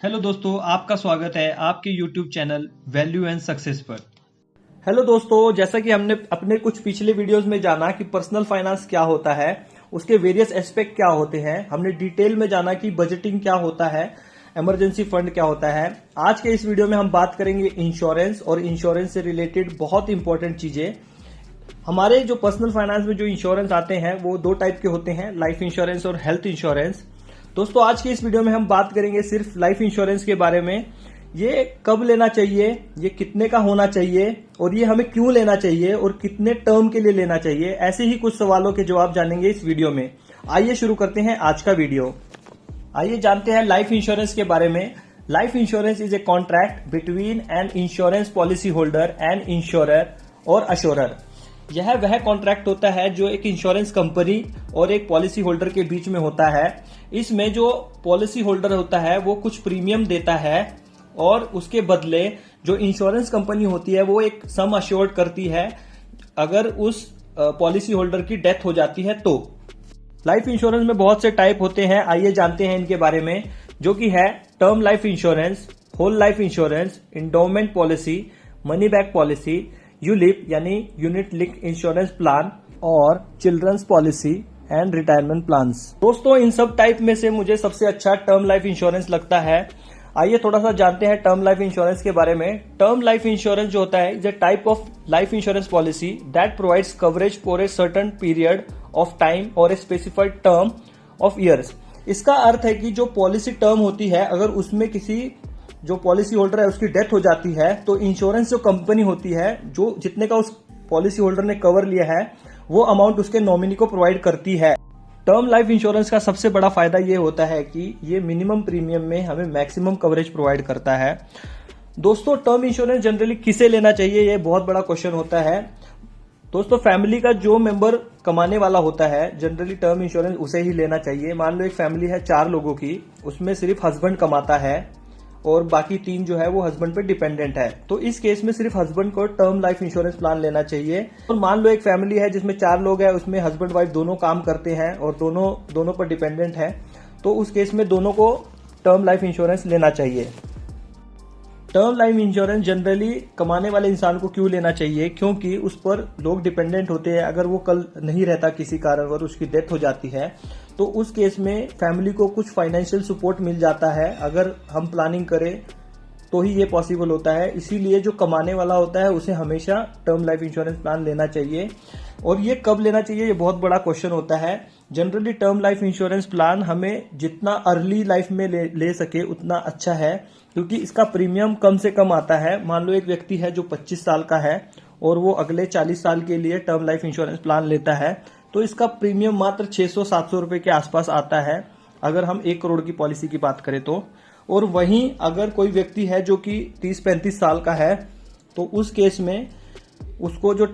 Hello दोस्तों, आपका स्वागत है आपके YouTube channel value and success पर। हेलो दोस्तों, जैसा कि हमने अपने कुछ पिछले वीडियोस में जाना कि पर्सनल फाइनेंस क्या होता है, उसके वेरियस एस्पेक्ट क्या होते हैं, हमने डिटेल में जाना कि बजटिंग क्या होता है, इमरजेंसी फंड क्या होता है। आज के इस वीडियो में हम बात करेंगे इंश्योरेंस और इंश्योरेंस से रिलेटेड बहुत इंपॉर्टेंट चीजें। हमारे जो पर्सनल फाइनेंस में जो इंश्योरेंस आते हैं वो दो टाइप के होते हैं, लाइफ इंश्योरेंस और हेल्थ इंश्योरेंस। दोस्तों, आज की इस वीडियो में हम बात करेंगे सिर्फ लाइफ इंश्योरेंस के बारे में। ये कब लेना चाहिए, ये कितने का होना चाहिए और ये हमें क्यों लेना चाहिए और कितने टर्म के लिए लेना चाहिए, ऐसे ही कुछ सवालों के जवाब जानेंगे इस वीडियो में। आइए शुरू करते हैं आज का वीडियो। आइए जानते हैं लाइफ इंश्योरेंस के बारे में। Life insurance is a contract between an insurance policy holder and insurer और अश्योरर। यह वह कॉन्ट्रैक्ट होता है जो एक इंश्योरेंस कंपनी और एक पॉलिसी होल्डर के बीच में होता है। इसमें जो पॉलिसी होल्डर होता है वो कुछ प्रीमियम देता है और उसके बदले जो इंश्योरेंस कंपनी होती है वो एक सम अश्योर्ड करती है अगर उस पॉलिसी होल्डर की डेथ हो जाती है तो। लाइफ इंश्योरेंस में बहुत से टाइप होते हैं, आइए जानते हैं इनके बारे में, जो कि है term life insurance, whole life insurance, endowment policy, money back policy, ULIP यानी यूनिट लिंक्ड इंश्योरेंस प्लान और childrens policy and retirement plans. दोस्तों, इन सब टाइप में से मुझे सबसे अच्छा टर्म लाइफ इंश्योरेंस लगता है। आइए थोड़ा सा जानते हैं टर्म लाइफ इंश्योरेंस के बारे में। टर्म लाइफ इंश्योरेंस जो होता है is a type of life insurance policy that provides coverage for a certain period of time और a specified term of years. इसका अर्थ है कि जो पॉलिसी टर्म होती है, अगर उसमें किसी जो पॉलिसी होल्डर है उसकी डेथ हो जाती है तो इंश्योरेंस जो कंपनी होती है जो जितने का उस पॉलिसी होल्डर ने कवर लिया है वो अमाउंट उसके नॉमिनी को प्रोवाइड करती है। टर्म लाइफ इंश्योरेंस का सबसे बड़ा फायदा ये होता है कि ये मिनिमम प्रीमियम में हमें मैक्सिमम कवरेज प्रोवाइड करता है। दोस्तों, टर्म इंश्योरेंस जनरली किसे लेना चाहिए, ये बहुत बड़ा क्वेश्चन होता है। दोस्तों, फैमिली का जो मेंबर कमाने वाला होता है जनरली टर्म इंश्योरेंस उसे ही लेना चाहिए। मान लो एक फैमिली है 4 लोगों की, उसमें सिर्फ हस्बैंड कमाता है और बाकी 3 जो है वो हस्बैंड पे डिपेंडेंट है, तो इस केस में सिर्फ हस्बैंड को टर्म लाइफ इंश्योरेंस प्लान लेना चाहिए। और मान लो एक फैमिली है जिसमें 4 लोग हैं, उसमें हस्बैंड वाइफ दोनों काम करते हैं और दोनों पर डिपेंडेंट है, तो उस केस में दोनों को टर्म लाइफ इंश्योरेंस लेना चाहिए। टर्म लाइफ इंश्योरेंस जनरली कमाने वाले इंसान को क्यों लेना चाहिए, क्योंकि उस पर लोग डिपेंडेंट होते हैं। अगर वो कल नहीं रहता, किसी कारणवश उसकी डेथ हो जाती है, तो उस केस में फैमिली को कुछ फाइनेंशियल सपोर्ट मिल जाता है। अगर हम प्लानिंग करें तो ही ये पॉसिबल होता है। इसीलिए जो कमाने वाला होता है उसे हमेशा टर्म लाइफ इंश्योरेंस प्लान लेना चाहिए। और ये कब लेना चाहिए, ये बहुत बड़ा क्वेश्चन होता है। Generally term life insurance plan हमें जितना अर्ली लाइफ में ले सके उतना अच्छा है, क्योंकि इसका प्रीमियम कम से कम आता है। मान लो एक व्यक्ति है जो 25 साल का है और वो अगले 40 साल के लिए टर्म लाइफ इंश्योरेंस प्लान लेता है, तो इसका प्रीमियम मात्र 600-700 रुपए के आसपास आता है अगर हम 1 करोड़ की पॉलिसी की बात करें तो। और वहीं अगर कोई व्यक्ति है जो कि 30-35 साल का है, तो उस केस में उसको जो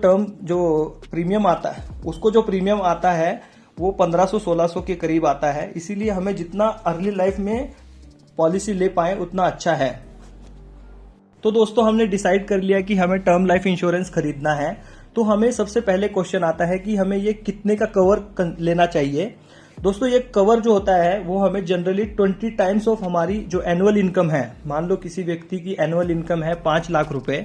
प्रीमियम आता है वो 1500-1600 के करीब आता है। इसीलिए हमें जितना अर्ली लाइफ में पॉलिसी ले पाए उतना अच्छा है। तो दोस्तों, हमने डिसाइड कर लिया कि हमें टर्म लाइफ इंश्योरेंस खरीदना है, तो हमें सबसे पहले क्वेश्चन आता है कि हमें ये कितने का कवर लेना चाहिए। दोस्तों, ये कवर जो होता है वो हमें जनरली 20 टाइम्स ऑफ हमारी जो एनुअल इनकम है, मान लो किसी व्यक्ति की एनुअल इनकम है 5 लाख रुपए,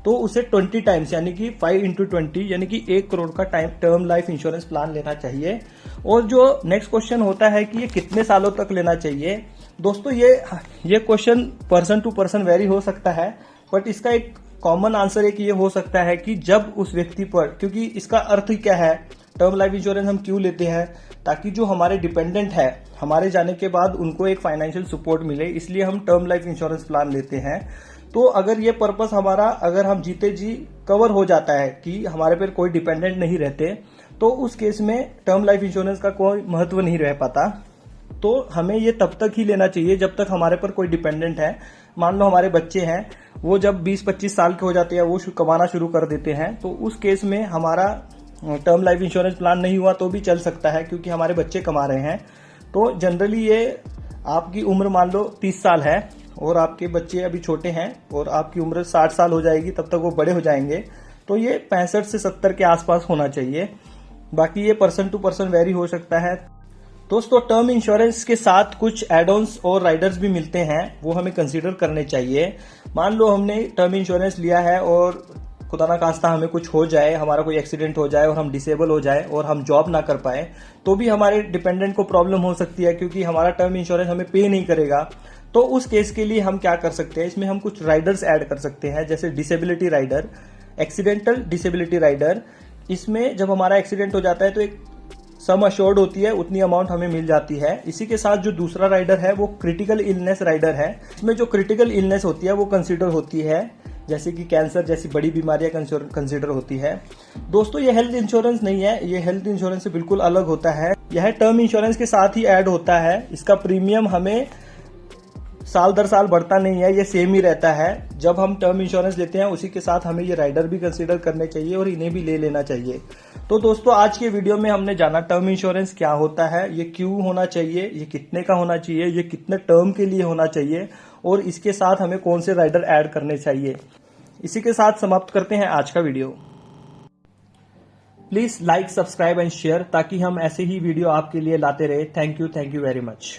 तो उसे 20 टाइम्स यानी कि 5 into 20 यानी कि 1 करोड़ का टर्म लाइफ इंश्योरेंस प्लान लेना चाहिए। और जो नेक्स्ट क्वेश्चन होता है कि ये कितने सालों तक लेना चाहिए, दोस्तों ये question person to person vary हो सकता है, बट इसका एक कॉमन आंसर एक ये हो सकता है कि जब उस व्यक्ति पर, क्योंकि इसका अर्थ ही क्या है, टर्म लाइफ इंश्योरेंस हम क्यों लेते हैं, ताकि जो हमारे डिपेंडेंट है हमारे जाने के बाद उनको एक फाइनेंशियल सपोर्ट मिले, इसलिए हम टर्म लाइफ इंश्योरेंस प्लान लेते हैं। तो अगर ये पर्पस हमारा, अगर हम जीते जी कवर हो जाता है कि हमारे पर कोई डिपेंडेंट नहीं रहते, तो उस केस में टर्म लाइफ इंश्योरेंस का कोई महत्व नहीं रह पाता। तो हमें ये तब तक ही लेना चाहिए जब तक हमारे पर कोई डिपेंडेंट है। मान लो हमारे बच्चे हैं, वो जब 20-25 साल के हो जाते हैं, वो कमाना शुरू कर देते हैं, तो उस केस में हमारा टर्म लाइफ इंश्योरेंस प्लान नहीं हुआ तो भी चल सकता है, क्योंकि हमारे बच्चे कमा रहे हैं। तो जनरली ये आपकी उम्र मान लो 30 साल है और आपके बच्चे अभी छोटे हैं और आपकी उम्र 60 साल हो जाएगी, तब तक वो बड़े हो जाएंगे, तो ये 65 से 70 के आसपास होना चाहिए। बाकी ये पर्सन टू पर्सन वेरी हो सकता है। दोस्तों टर्म इंश्योरेंस के साथ कुछ एड ऑन्स और राइडर्स भी मिलते हैं, वो हमें कंसीडर करने चाहिए। मान लो हमने टर्म इंश्योरेंस लिया है और खुदा ना खास्ता हमें कुछ हो जाए, हमारा कोई एक्सीडेंट हो जाए और हम डिसेबल हो जाए और हम जॉब ना कर पाए, तो भी हमारे डिपेंडेंट को प्रॉब्लम हो सकती है, क्योंकि हमारा टर्म इंश्योरेंस हमें पे नहीं करेगा। तो उस केस के लिए हम क्या कर सकते हैं, इसमें हम कुछ राइडर्स ऐड कर सकते हैं, जैसे disability rider, accidental disability rider. इसमें जब हमारा एक्सीडेंट हो जाता है तो एक सम अश्योर्ड होती है, उतनी अमाउंट हमें मिल जाती है। इसी के साथ जो दूसरा राइडर है वो क्रिटिकल इलनेस राइडर है। इसमें जो क्रिटिकल इलनेस होती है वो कंसीडर होती है, जैसे कि कैंसर जैसी बड़ी बीमारियां कंसीडर होती है। दोस्तों ये हेल्थ इंश्योरेंस नहीं है, ये हेल्थ इंश्योरेंस से बिल्कुल अलग होता है। यह टर्म इंश्योरेंस के साथ ही ऐड होता है। इसका प्रीमियम हमें साल दर साल बढ़ता नहीं है, ये सेम ही रहता है। जब हम टर्म इंश्योरेंस लेते हैं उसी के साथ हमें ये राइडर भी कंसीडर करने चाहिए और इन्हें भी ले लेना चाहिए। तो दोस्तों आज के वीडियो में हमने जाना टर्म इंश्योरेंस क्या होता है, ये क्यों होना चाहिए, ये कितने का होना चाहिए, ये कितने टर्म के लिए होना चाहिए और इसके साथ हमें कौन से राइडर ऐड करने चाहिए। इसी के साथ समाप्त करते हैं आज का video. Please like, subscribe and share, ताकि हम ऐसे ही वीडियो आपके लिए लाते रहे। Thank you very much.